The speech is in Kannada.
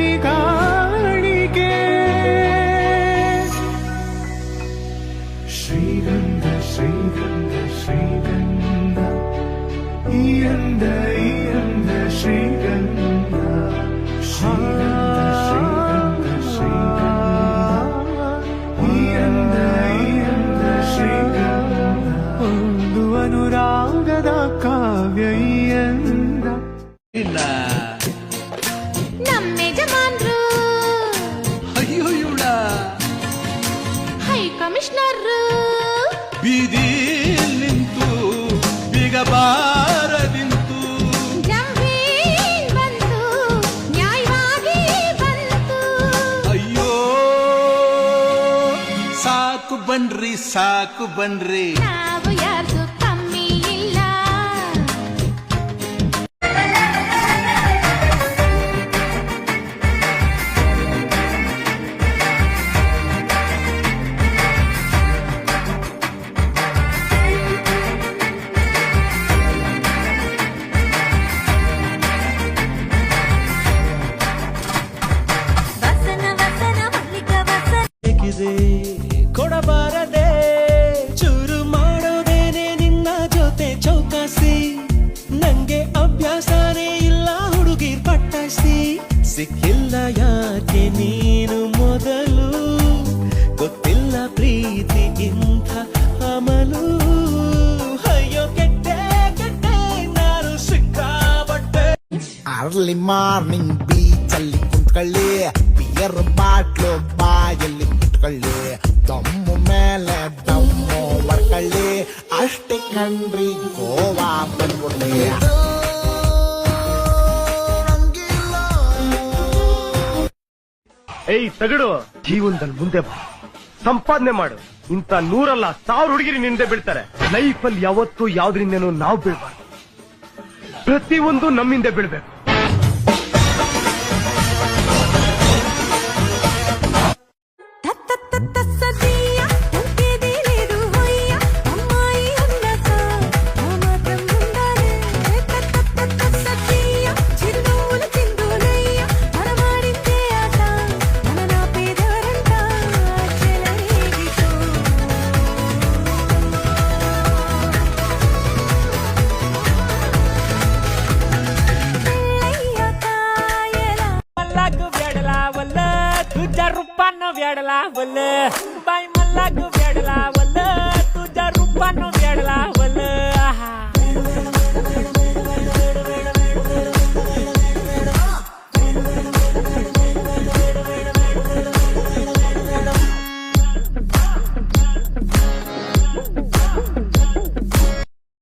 ಶಿಲ್ಪಿಗಾಳಿಗೆ ಶ್ರೀಗಂಧ ಶ್ರೀಗಂಧ ಶ್ರೀಗಂಧ ಈ ಅಂದ ಶ್ರೀಗಂಧ ಶ್ರೀಗಂಧ ಶ್ರೀಗಂಧ ಈ ಅಂದ ಶ್ರೀಗಂಧ ಒಂದು ಅನುರಾಗದ ಕಾವ್ಯ ಈ ಅಂದ ಇಲ್ಲ ನಮ್ಮ ಯಜಮಾನ್ರು ಅಯ್ಯೋ ಇವಳ ಹೈ ಕಮಿಷನರ್ ಬೀದಿ ನಿಂತು ಬಿಗಬಾರದಿಂತು ಜಂಭೀನ್ ಬಂತು ನ್ಯಾಯವಾಗಿ ಬಂತು ಅಯ್ಯೋ ಸಾಕು ಬನ್ರಿ ನಾವು ಯಾರ್ದು ಕಮ್ಮಿ ಇಲ್ಲ ವಸನ ವಸನ ಮಲ್ಲಿಕ ವಸನ ಕೊಡಬಾರದೆ ಚೂರು ಮಾಡೋದೇನೆ ನಿನ್ನ ಜೊತೆ ಚೌಕಾಸಿ ನಂಗೆ ಅಭ್ಯಾಸನೇ ಇಲ್ಲ ಹುಡುಗಿರ್ ಪಟ್ಟಾಯಿಸಿ ಸಿಕ್ಕಿಲ್ಲ ಯಾಕೆ ನೀನು ಮೊದಲು ಗೊತ್ತಿಲ್ಲ ಪ್ರೀತಿ ಇಂಥ ಅಮಲು ಅಯ್ಯೋ ಕೆಟ್ಟೆ ನಾನು ಸಿಕ್ಕಾಬಟ್ಟೆ ಅರ್ಲಿ ಮಾರ್ನಿಂಗ್ ಬೀಚಲ್ಲಿ ಕುಂತ್ಕೊಳ್ಳಿ ಬಿಯರ್ ಬಾಟ್ಲು ಬಾಯಲ್ಲಿ ಬಿಟ್ಕೊಳ್ಳಿ ದಮ್ಮು ಮೇಲೆ ದಮ್ಮು ಹೊಡ್ಕೊಳ್ಳಿ ಅಷ್ಟೇ ಕಣ್ರಿ ಗೋವಾ ಬಂದ್ಬಿಡ್ಲಿ ಏಯ್ ತಗಡು ಜೀವನದಲ್ಲಿ ಮುಂದೆ ಬಾ ಸಂಪಾದನೆ ಮಾಡು ಇಂಥ 100 ಅಲ್ಲ 1000 ಹುಡುಗಿರಿ ನಿಂದೆ ಬೀಳ್ತಾರೆ ಲೈಫಲ್ಲಿ ಯಾವತ್ತೂ ಯಾವ್ದ್ರಿಂದೇನೋ ನಾವು ಬೀಳ್ಬಾರ್ದು ಪ್ರತಿಯೊಂದು ನಮ್ಮಿಂದ ಬೀಳ್ಬೇಕು ಸದಿಯ ತಂಕೆದಿರಿದು ಹೊಯ್ಯ ಅಮ್ಮಾಯಿ ಉನ್ನತ ಮಮತ ಮುಂದಾನೆ ಸದಿಯ ಚಿರುನೂಲು ಚಿಂದುಲಯ್ಯ ಮನಮಾಡಿದ್ದೆ ಆಟ ನನ್ನ ಪೇದರಂತ ಚೆಲರೇಗಿತು ಬೆಳ್ಳಯ್ಯ ಕಾಯಲ ಮಲ್ಲಾಗು ಬೇಡಲ ವಲ್ಲ ತುಜ ರೂಪಾನು ಬೇಡಲ ವಲ್ಲ ಬಾಯಿ ಮಲ್ಲಾಗು ಬೇಡಲ ವಲ್ಲ ತುಜ ರೂಪಾನು ಬೇಡಲ